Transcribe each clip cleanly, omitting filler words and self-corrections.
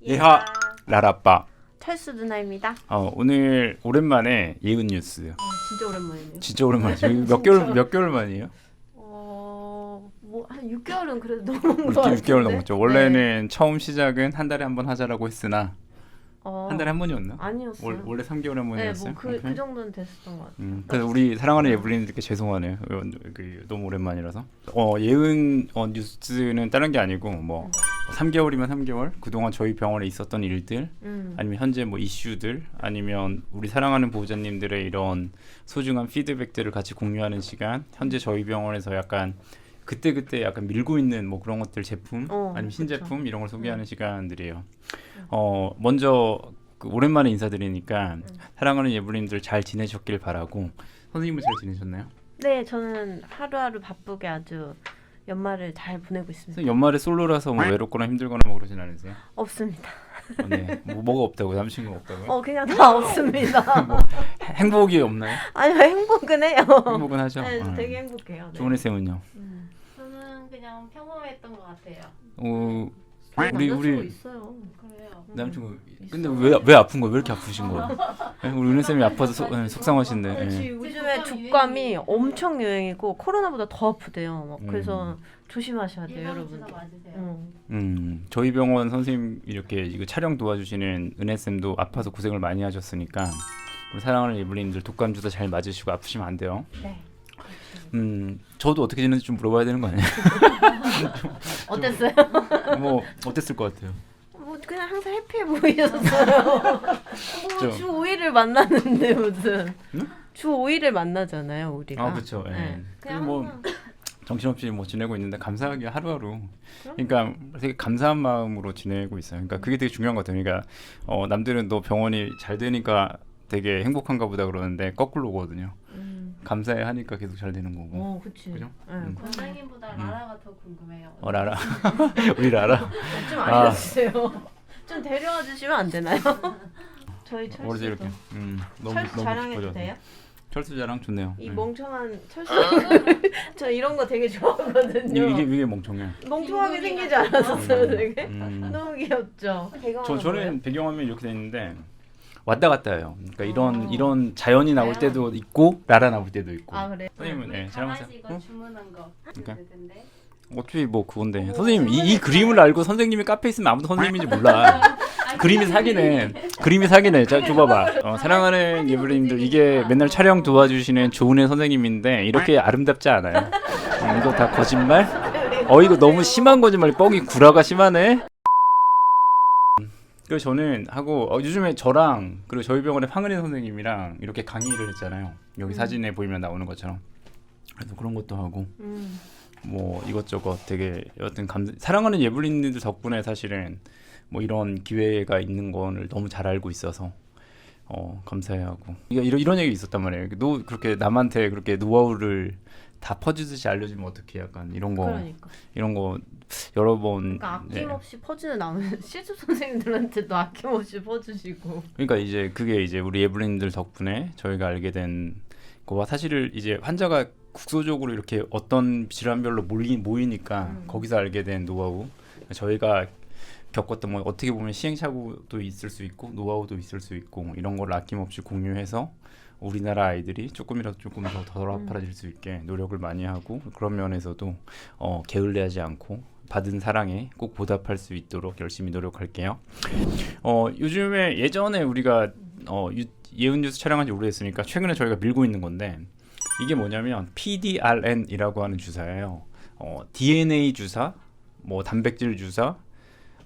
예하 라라빠. 철수 누나입니다. 오늘 오랜만에 예은 뉴스. 진짜 오랜만이네요. 진짜 오랜만이죠. 몇 개월 만이에요? 뭐 한 6개월은 그래도 넘은 것 같은데. 6개월 넘었죠. 원래는 처음 시작은 한 달에 한 번 하자라고 했으나 한 달에 한 번이었나? 아니었어요. 원래 3개월에 한 번이었어요. 네, 뭐 그 정도는 됐었던 것 같아요. 그래서 우리 사랑하는 예블린들께 죄송하네요. 너무 오랜만이라서. 예은 뉴스는 다른 게 아니고 뭐 3개월이면 3개월 그동안 저희 병원에 있었던 일들 아니면 현재 뭐 이슈들 아니면 우리 사랑하는 보호자님들의 이런 소중한 피드백들을 같이 공유하는 시간. 현재 저희 병원에서 약간 그때 약간 밀고 있는 뭐 그런 것들 제품 아니면 신제품 그쵸. 이런 걸 소개하는 시간들이에요. 먼저 오랜만에 인사드리니까 사랑하는 예블린들 잘 지내셨길 바라고. 선생님은 잘 지내셨나요? 네, 저는 하루하루 바쁘게 아주 연말을 잘 보내고 있습니다. 연말에 솔로라서 뭐 외롭거나 힘들거나 뭐 그러진 않으세요? 없습니다. 네, 뭐가 없다고? 남친구가 없다고요? 그냥 다 없습니다. 뭐, 행복이 없나요? 아니요, 행복은 해요. 행복은 하죠. 네, 되게 행복해요. 네. 조은혜 쌤은요? 저는 그냥 평범했던 것 같아요. 우리 있어요. 그래요. 남친구 근데 왜 아픈 거예요? 왜 이렇게 아프신 거예요? 우리 은혜 쌤이 아파서 속상하신데. 그렇지. 요즘에 독감이 엄청 유행이고 코로나보다 더 아프대요. 그래서 조심하셔야 돼요, 여러분들. 저희 병원 선생님 이렇게 이거 촬영 도와주시는 은혜 쌤도 아파서 고생을 많이 하셨으니까 우리 사랑하는 예블린들 독감 주사 잘 맞으시고 아프시면 안 돼요. 네. 저도 어떻게 지내는지 좀 물어봐야 되는 거 아니에요? 어땠어요? 뭐 어땠을 것 같아요? 뭐 그냥 항상 해피해 보이셨어요. 주 5일을 만났는데 무슨 주 5일을 만나잖아요, 우리가. 그렇죠. 네. 그냥 뭐 정신없이 뭐 지내고 있는데 감사하게 하루하루. 그러니까 되게 감사한 마음으로 지내고 있어요. 그러니까 그게 되게 중요한 것 같아요. 그러니까 남들은 너 병원이 잘 되니까 되게 행복한가 보다 그러는데 거꾸로거든요. 감사해 하니까 계속 잘 되는 거고. 그치. 그죠? 원장님보다 라라가 더 궁금해요. 라라. 우리 라라. 좀 알려주세요. 좀 데려와 주시면 안 되나요? 저희 철수 이렇게. 너무 자랑해도 깊어져서. 돼요? 철수 자랑 좋네요. 이 멍청한 철수. 저 이런 거 되게 좋아하거든요. 이게 멍청해. 멍청하게 생기지 않았었어요, 되게. 너무 귀엽죠. 저는 배경화면이 이렇게 돼 있는데 왔다 갔다 해요. 그러니까 이런 자연이 나올 때도 있고 라라 나올 때도 있고. 그래. 선생님은 자랑하세요. 강아지 이거 주문한 거. 그러니까. 근데 어차피 뭐 그건데 선생님 이 그림을 알고 선생님이 카페에 있으면 아무도 선생님인지 몰라. 그림이 사기네. 자, 줘봐봐. 사랑하는 예블린들 이게 맨날 촬영 도와주시는 조은혜 선생님인데 이렇게 아름답지 않아요. 이거 다 거짓말? 이거 너무 심한 거짓말. 뻥이 구라가 심하네. 그래서 저는 하고 요즘에 저랑 그리고 저희 병원의 황은혜 선생님이랑 이렇게 강의를 했잖아요. 여기 사진에 보이면 나오는 것처럼. 그래서 그런 것도 하고 뭐 이것저것 되게 여튼 사랑하는 예블린들 덕분에 사실은 뭐 이런 기회가 있는 거를 너무 잘 알고 있어서 감사해하고 이런 얘기 있었단 말이에요. 너 그렇게 남한테 그렇게 노하우를 다 퍼주듯이 알려주면 어떻게 약간 이런 거 여러 번 그러니까 아낌없이 퍼주는 나오는 실습 선생님들한테도 아낌없이 퍼주시고. 그러니까 이제 그게 이제 우리 예블린들 덕분에 저희가 알게 된 거와 사실을 이제 환자가 국소적으로 이렇게 어떤 질환별로 모이니까 거기서 알게 된 노하우 저희가 겪었던 뭐 어떻게 보면 시행착오도 있을 수 있고 노하우도 있을 수 있고 이런 걸 아낌없이 공유해서 우리나라 아이들이 조금 더 덜 아파질 수 있게 노력을 많이 하고 그런 면에서도 게을리하지 않고 받은 사랑에 꼭 보답할 수 있도록 열심히 노력할게요. 요즘에 예전에 우리가 예은 뉴스 촬영한 지 오래됐으니까 최근에 저희가 밀고 있는 건데 이게 뭐냐면 PDRN이라고 하는 주사예요. DNA 주사, 뭐 단백질 주사,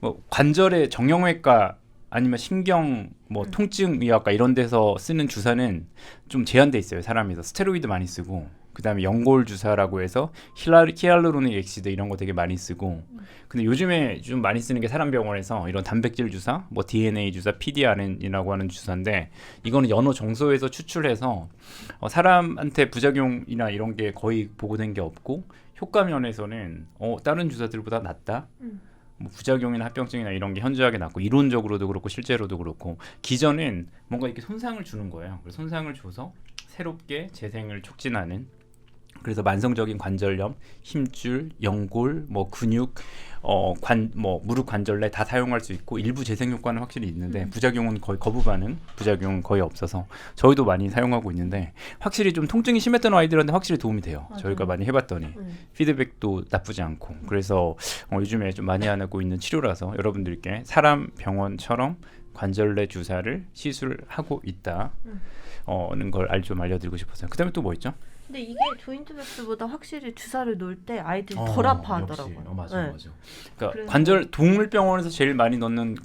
뭐 관절의 정형외과 아니면 신경 뭐 통증의학과 이런 데서 쓰는 주사는 좀 제한돼 있어요. 사람에서 스테로이드 많이 쓰고 그다음에 연골 주사라고 해서 히알루로닉 액시드 이런 거 되게 많이 쓰고 근데 요즘에 좀 많이 쓰는 게 사람 병원에서 이런 단백질 주사, 뭐 DNA 주사, PDRN이라고 하는 주사인데 이거는 연어 정소에서 추출해서 사람한테 부작용이나 이런 게 거의 보고된 게 없고 효과 면에서는 다른 주사들보다 낫다. 뭐 부작용이나 합병증이나 이런 게 현저하게 낮고 이론적으로도 그렇고 실제로도 그렇고 기전은 뭔가 이렇게 손상을 주는 거예요. 그래서 손상을 줘서 새롭게 재생을 촉진하는 그래서 만성적인 관절염, 힘줄, 연골, 뭐 근육, 뭐 무릎 관절내 다 사용할 수 있고 일부 재생 효과는 확실히 있는데 부작용은 거의 거부 반응, 부작용은 거의 없어서 저희도 많이 사용하고 있는데 확실히 좀 통증이 심했던 아이들한테 확실히 도움이 돼요. 맞아요. 저희가 많이 해봤더니 피드백도 나쁘지 않고 그래서 요즘에 좀 많이 하고 있는 치료라서 여러분들께 사람 병원처럼 관절내 주사를 시술하고 있다는 걸 좀 알려드리고 싶었어요. 그다음에 또 뭐 있죠? 근데 이게 조인트백스보다 확실히 주사를 놓을 때 아이들이 덜 아파하더라고요. 역시. 맞아, 네. 맞아. 그러니까 그래서- 관절 동물병원에서 제일 많이 넣는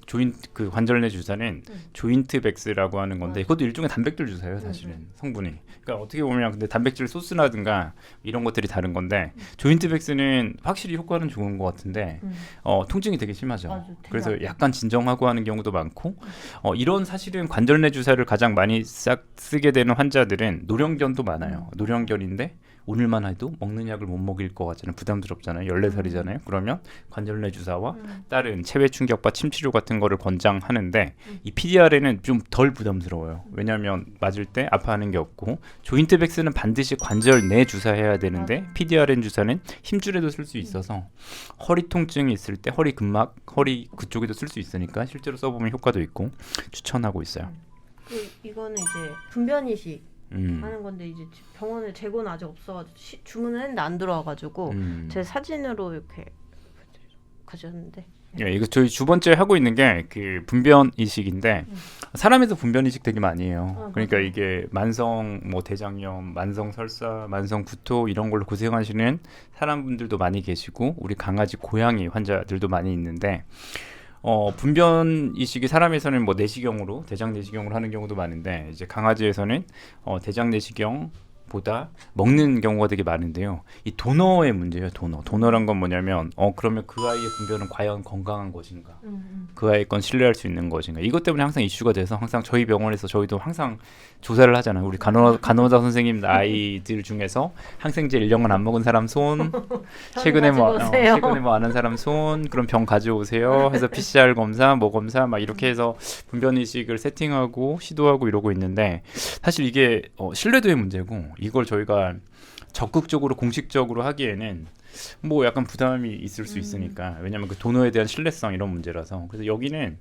그 관절내 주사는 조인트백스라고 하는 건데 그것도 일종의 단백질 주사예요, 사실은 성분이. 그러니까 어떻게 보면 근데 단백질 소스라든가 이런 것들이 다른 건데 조인트백스는 확실히 효과는 좋은 것 같은데 통증이 되게 심하죠. 맞아, 되게 그래서 아파요. 약간 진정하고 하는 경우도 많고 이런 사실은 관절내 주사를 가장 많이 쓰게 되는 환자들은 노령견도 많아요. 노령견인데 오늘만 해도 먹는 약을 못 먹일 것 같잖아요. 부담스럽잖아요. 14살이잖아요. 그러면 관절내 주사와 다른 체외 충격파 침치료 같은 거를 권장하는데 이 PDR에는 좀 덜 부담스러워요. 왜냐하면 맞을 때 아파하는 게 없고 조인트백스는 반드시 관절 내 주사해야 되는데 PDRN 주사는 힘줄에도 쓸 수 있어서 허리 통증이 있을 때 허리 근막, 허리 그쪽에도 쓸 수 있으니까 실제로 써보면 효과도 있고 추천하고 있어요. 이거는 이제 분변 이식 음. 하는 건데 이제 병원에 재고는 아직 없어가지고 주문을 했는데 안 들어와가지고 제 사진으로 이렇게 가져왔는데 예, 이거 저희 주 번째 하고 있는 게 그 분변 이식인데 사람에서 분변 이식 되게 많이 해요. 그러니까 맞아요. 이게 만성 뭐 대장염, 만성 설사, 만성 구토 이런 걸로 고생하시는 사람분들도 많이 계시고 우리 강아지, 고양이 환자들도 많이 있는데 분변 이식이 사람에서는 뭐 내시경으로 대장 내시경으로 하는 경우도 많은데 이제 강아지에서는 대장 내시경보다 먹는 경우가 되게 많은데요. 이 도너의 문제예요. 도너란 건 뭐냐면 그러면 그 아이의 분변은 과연 건강한 것인가? 그 아이 건 신뢰할 수 있는 것인가? 이것 때문에 항상 이슈가 돼서 항상 저희 병원에서 저희도 항상 조사를 하잖아요. 우리 간호사 선생님 아이들 중에서 항생제 1년간 안 먹은 사람 손, 최근에 뭐 아는 사람 손, 그럼 병 가져오세요. 해서 PCR 검사, 뭐 검사 막 이렇게 해서 분변 이식을 세팅하고 시도하고 이러고 있는데 사실 이게 신뢰도의 문제고 이걸 저희가 적극적으로 공식적으로 하기에는 뭐 약간 부담이 있을 수 있으니까 왜냐면 그 도너에 대한 신뢰성 이런 문제라서 그래서 여기는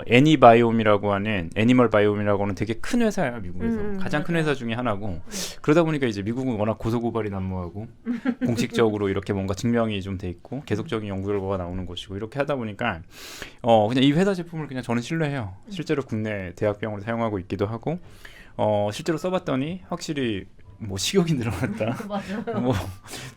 애니바이옴이라고 하는 애니멀 바이옴이라고 하는 되게 큰 회사예요 미국에서 가장 큰 회사 중에 하나고 그러다 보니까 이제 미국은 워낙 고소고발이 난무하고 공식적으로 이렇게 뭔가 증명이 좀 돼 있고 계속적인 연구 결과가 나오는 곳이고 이렇게 하다 보니까 그냥 이 회사 제품을 그냥 저는 신뢰해요. 실제로 국내 대학병원을 사용하고 있기도 하고 실제로 써봤더니 확실히 뭐 식욕이 늘어났다. 맞아요.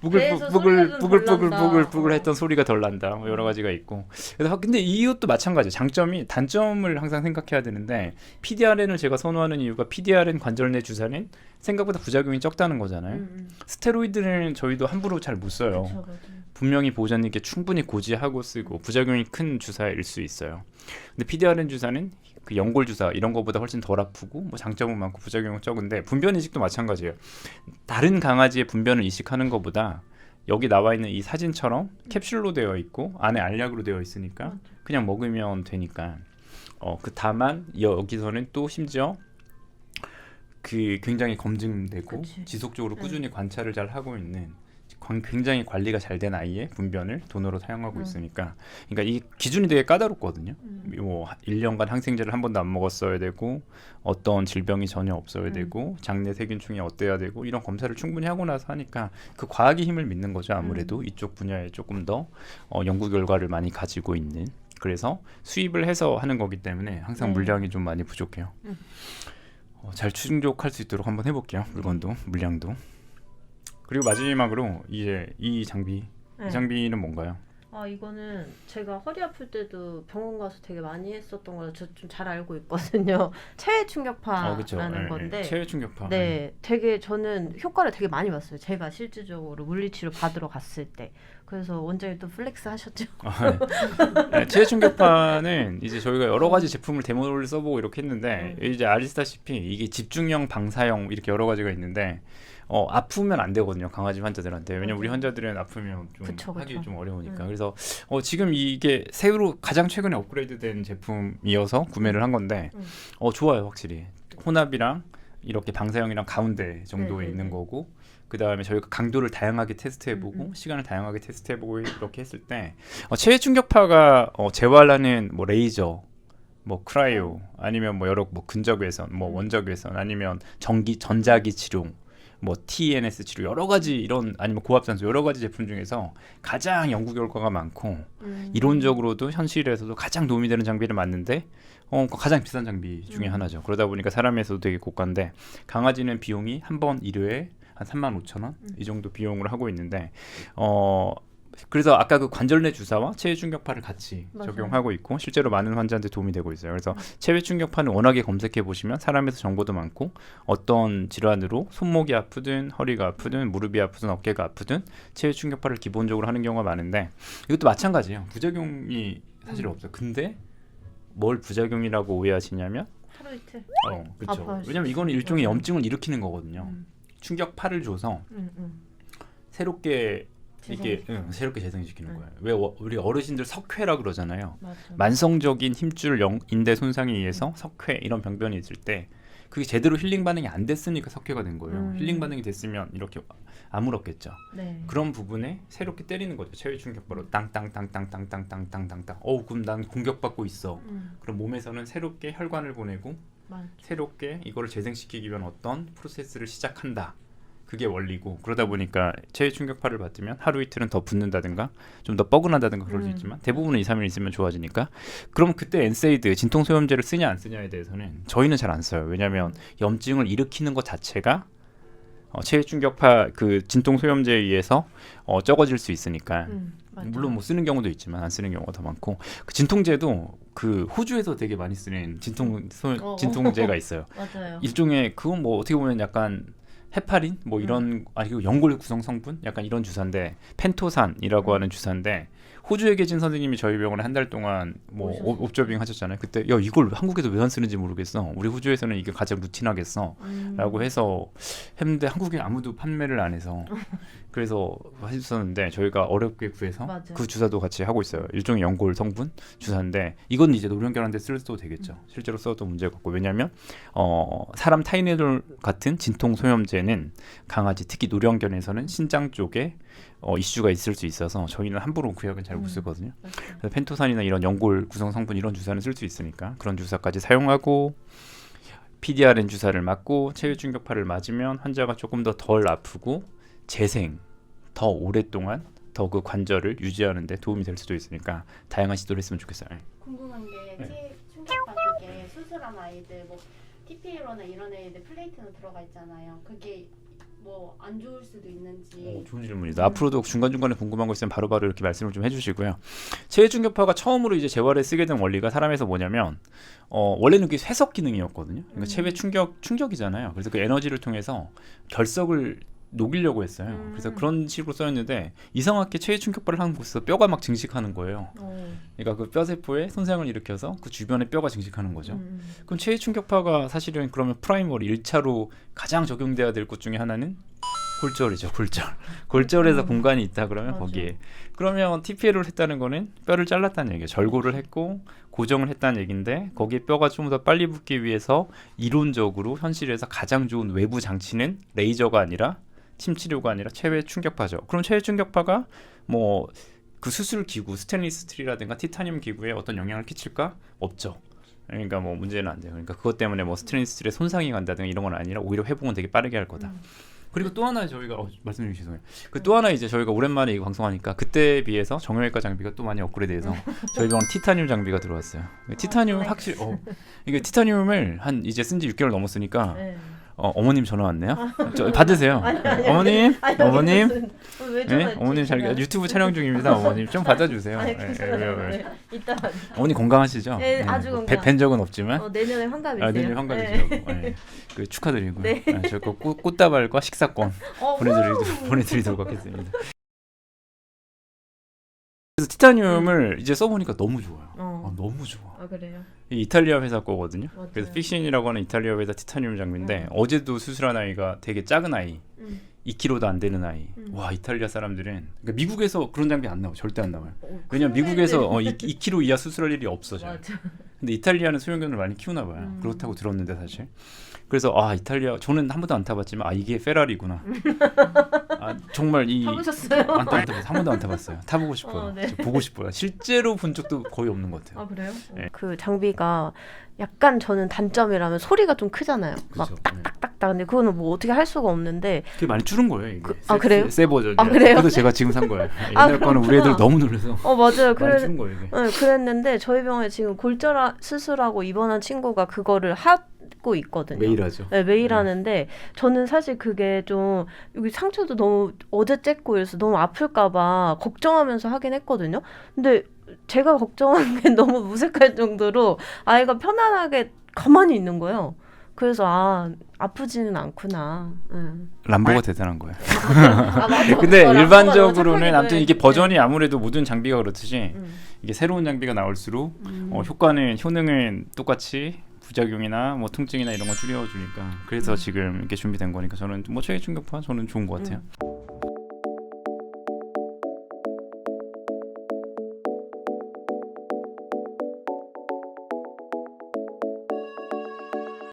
뭐 배에서 소리가 좀 덜 난다. 부글부글 했던 소리가 덜 난다. 뭐 여러 가지가 있고. 그래서 근데 이것도 마찬가지예요. 단점을 항상 생각해야 되는데 PDRN을 제가 선호하는 이유가 PDRN 관절 내 주사는 생각보다 부작용이 적다는 거잖아요. 스테로이드는 저희도 함부로 잘 못 써요. 그쵸, 맞아요. 분명히 보호자님께 충분히 고지하고 쓰고 부작용이 큰 주사일 수 있어요. 근데 PDRN 주사는 그 연골 주사 이런 거보다 훨씬 덜 아프고 뭐 장점은 많고 부작용은 적은데 분변 이식도 마찬가지예요. 다른 강아지의 분변을 이식하는 것보다 여기 나와 있는 이 사진처럼 캡슐로 되어 있고 안에 알약으로 되어 있으니까 그냥 먹으면 되니까 다만 여기서는 또 심지어 그 굉장히 검증되고 그치. 지속적으로 꾸준히 관찰을 잘 하고 있는 굉장히 관리가 잘 된 아이의 분변을 도너로 사용하고 있으니까 그러니까 이 기준이 되게 까다롭거든요. 뭐 1년간 항생제를 한 번도 안 먹었어야 되고 어떤 질병이 전혀 없어야 되고 장내 세균충이 어때야 되고 이런 검사를 충분히 하고 나서 하니까 그 과학의 힘을 믿는 거죠. 아무래도 이쪽 분야에 조금 더 연구 결과를 많이 가지고 있는 그래서 수입을 해서 하는 거기 때문에 항상 물량이 좀 많이 부족해요. 잘 충족할 수 있도록 한번 해볼게요. 물건도 물량도. 그리고 마지막으로 이제 이 장비 이 장비는 뭔가요? 이거는 제가 허리 아플 때도 병원 가서 되게 많이 했었던 거라 저 좀 잘 알고 있거든요. 체외 충격파라는 건데 체외 충격파. 네, 되게 저는 효과를 되게 많이 봤어요. 제가 실질적으로 물리치료 받으러 갔을 때. 그래서 원장님 또 플렉스 하셨죠? 네, 체외 충격파는 이제 저희가 여러 가지 제품을 데모를 써보고 이렇게 했는데 이제 아시다시피 이게 집중형, 방사형 이렇게 여러 가지가 있는데 아프면 안 되거든요. 강아지 환자들한테. 왜냐면 우리 환자들은 아프면 좀 그쵸. 하기 좀 어려우니까. 그래서 지금 이게 새로 가장 최근에 업그레이드된 제품이어서 구매를 한 건데 좋아요, 확실히. 혼합이랑 이렇게 방사형이랑 가운데 정도에 있는 거고 그 다음에 저희가 강도를 다양하게 테스트해보고 시간을 다양하게 테스트해보고 이렇게 했을 때 체외 충격파가 재활하는 뭐 레이저, 뭐 크라이오, 아니면 뭐 여러 뭐 근적 외선, 뭐 원적 외선, 아니면 전자기 치료, 뭐 TNS 치료 여러 가지 이런 아니면 고압산소 여러 가지 제품 중에서 가장 연구 결과가 많고 이론적으로도 현실에서도 가장 도움이 되는 장비를 만드는데 가장 비싼 장비 중에 하나죠. 그러다 보니까 사람에서도 되게 고가인데 강아지는 비용이 한 번 1회에 한 35,000원 이 정도 비용을 하고 있는데 그래서 아까 그 관절내 주사와 체외 충격파를 같이 맞아요. 적용하고 있고 실제로 많은 환자한테 도움이 되고 있어요. 그래서 체외 충격파는 워낙에 검색해 보시면 사람에서 정보도 많고 어떤 질환으로 손목이 아프든 허리가 아프든 무릎이 아프든 어깨가 아프든 체외 충격파를 기본적으로 하는 경우가 많은데 이것도 마찬가지예요. 부작용이 사실 없어요. 근데 뭘 부작용이라고 오해하시냐면 하루 이틀. 그렇죠. 아파할 수 왜냐면 이거는 일종의 맞아요. 염증을 일으키는 거거든요. 충격파를 줘서 새롭게 이게 새롭게 재생시키는 거예요. 왜 우리 어르신들 석회라 그러잖아요. 맞아. 만성적인 힘줄 인대 손상에 의해서 석회 이런 병변이 있을 때 그게 제대로 힐링 반응이 안 됐으니까 석회가 된 거예요. 힐링 반응이 됐으면 이렇게 아물었겠죠. 네. 그런 부분에 새롭게 때리는 거죠. 체외 충격파로 땅땅땅땅땅땅땅땅땅. 그럼 난 공격받고 있어. 그럼 몸에서는 새롭게 혈관을 보내고 맞아. 새롭게 이거를 재생시키기 위한 어떤 프로세스를 시작한다. 그게 원리고 그러다 보니까 체외 충격파를 받으면 하루 이틀은 더 붓는다든가 좀 더 뻐근하다든가 그럴 수 있지만 대부분은 2, 3일 있으면 좋아지니까 그럼 그때 엔세이드 진통소염제를 쓰냐 안 쓰냐에 대해서는 저희는 잘 안 써요. 왜냐하면 염증을 일으키는 것 자체가 체외 충격파 그 진통소염제에 의해서 적어질 수 있으니까 물론 뭐 쓰는 경우도 있지만 안 쓰는 경우가 더 많고 그 진통제도 그 호주에서 되게 많이 쓰는 진통제가 있어요. 맞아요. 일종의 그건 뭐 어떻게 보면 약간 헤파린 뭐 이런 아니고 연골 구성 성분 약간 이런 주사인데 펜토산이라고 하는 주사인데 호주에 계신 선생님이 저희 병원에 한 달 동안 뭐 옵저빙 하셨잖아요. 그때 야 이걸 한국에서 왜 안 쓰는지 모르겠어. 우리 호주에서는 이게 가장 루틴하겠어라고 해서 했는데 한국에 아무도 판매를 안 해서 그래서 했었는데 저희가 어렵게 구해서 맞아. 그 주사도 같이 하고 있어요. 일종의 연골 성분 주사인데 이건 이제 노령견한테 써도 되겠죠. 실제로 써도 문제가 없고 왜냐하면 사람 타이네돌 같은 진통 소염제는 강아지 특히 노령견에서는 신장 쪽에 이슈가 있을 수 있어서 저희는 함부로 구약은 잘 못 쓰거든요. 그래서 펜토산이나 이런 연골 구성 성분 이런 주사는 쓸 수 있으니까 그런 주사까지 사용하고 PDRN 주사를 맞고 체외 충격파를 맞으면 환자가 조금 더 덜 아프고 재생 더 오랫동안 더 그 관절을 유지하는 데 도움이 될 수도 있으니까 다양한 시도를 했으면 좋겠어요. 궁금한 게 충격파 쪽에 수술한 아이들 뭐 TP로나 이런 애들 플레이트는 들어가 있잖아요. 그게 뭐 안 좋을 수도 있는지. 좋은 질문이다. 앞으로도 중간중간에 궁금한 거 있으면 바로바로 이렇게 말씀을 좀 해주시고요. 체외 충격파가 처음으로 이제 재활에 쓰게 된 원리가 사람에서 뭐냐면 원래는 그게 회석 기능이었거든요. 그러니까 체외 충격이잖아요. 그래서 그 에너지를 통해서 결석을 녹이려고 했어요. 그래서 그런 식으로 써였는데 이상하게 체외 충격파를 하는 곳에서 뼈가 막 증식하는 거예요. 그러니까 그 뼈세포에 손상을 일으켜서 그 주변에 뼈가 증식하는 거죠. 그럼 체외 충격파가 사실은 그러면 프라이머리 1차로 가장 적용돼야 될 곳 중에 하나는 골절이죠. 골절에서 공간이 있다 그러면 맞아. 거기에 그러면 TPL을 했다는 거는 뼈를 잘랐다는 얘기예요. 절골을 했고 고정을 했다는 얘기인데 거기에 뼈가 좀 더 빨리 붙기 위해서 이론적으로 현실에서 가장 좋은 외부 장치는 레이저가 아니라 침치료가 아니라 체외 충격파죠. 그럼 체외 충격파가 뭐 그 수술 기구 스테인리스 스틸이라든가 티타늄 기구에 어떤 영향을 끼칠까? 없죠. 그러니까 뭐 문제는 안 돼요. 그러니까 그것 때문에 뭐 스테인리스 스틸에 손상이 간다든가 이런 건 아니라 오히려 회복은 되게 빠르게 할 거다. 그리고 또 하나 저희가 말씀해 주셔서 죄송해요. 그 또 하나 이제 저희가 오랜만에 이거 방송하니까 그때에 비해서 정형외과 장비가 또 많이 업그레이드돼서 저희 병원 티타늄 장비가 들어왔어요. 티타늄은 확실히 이게 티타늄을 한 이제 쓴 지 6개월 넘었으니까 네. 어머님 전화 왔네요. 받으세요. 어머님, 어머님, 왜 네? 전화했지? 어머님 잘 유튜브 촬영 중입니다. 어머님 좀 받아주세요. 아니, 예, 괜찮아요. 예, 예. 네. 이따 어머니 건강하시죠? 네, 아주 뭐 건강. 뵌 적은 없지만 내년에 환갑이세요. 내년 환갑이시라고 네. 그 축하드리고요. 네. 저희가 꽃다발과 식사권 우! 보내드리도록 하겠습니다. 그래서 티타늄을 이제 써보니까 너무 좋아요. 너무 좋아. 아 그래요? 이 이탈리아 회사 거거든요. 맞아요. 그래서 픽신이라고 하는 이탈리아 회사 티타늄 장비인데 어제도 수술한 아이가 되게 작은 아이 2kg도 안 되는 아이. 와 이탈리아 사람들은 그러니까 미국에서 그런 장비 안 나와. 절대 안 나와요. 왜냐면 미국에서 2kg 이하 수술할 일이 없어. 잘. 맞아. 근데 이탈리아는 소형견을 많이 키우나 봐요. 그렇다고 들었는데 사실. 그래서 이탈리아 저는 한 번도 안 타봤지만 이게 페라리구나. 정말 타보셨어요? 안 타봤어요. 한 번도 안 타봤어요. 타보고 싶어요. 네. 보고 싶어요. 실제로 본 적도 거의 없는 것 같아요. 그래요? 네. 그 장비가 약간 저는 단점이라면 소리가 좀 크잖아요. 막 그죠. 딱딱딱. 근데 그거는 뭐 어떻게 할 수가 없는데. 그게 많이 줄은 거예요. 이게. 그래요? 새 버전. 그래요? 그래서 제가 지금 산 거예요. 옛날 거는 우리 애들 너무 놀라서 맞아요. 많이 줄은 거예요. 이게. 네, 그랬는데 저희 병원에 지금 골절 수술하고 입원한 친구가 그거를 하고 있거든요. 매일 하죠. 네, 매일 하는데 저는 사실 그게 좀 여기 상처도 너무 어제 쨌고 이래서 너무 아플까봐 걱정하면서 하긴 했거든요. 근데 제가 걱정한 게 너무 무색할 정도로 아이가 편안하게 가만히 있는 거예요. 그래서 아프지는 않구나. 람보가 대단한 거예요. 맞아. 근데 람보가 일반적으로는 너무 아무튼 이게 착하기도 해. 버전이 아무래도 모든 장비가 그렇듯이 음. 이게 새로운 장비가 나올수록 효능은 똑같이 부작용이나 뭐 통증이나 이런 거 줄여주니까 그래서 지금 이렇게 준비된 거니까 저는 뭐 최애 충격파 저는 좋은 것 같아요.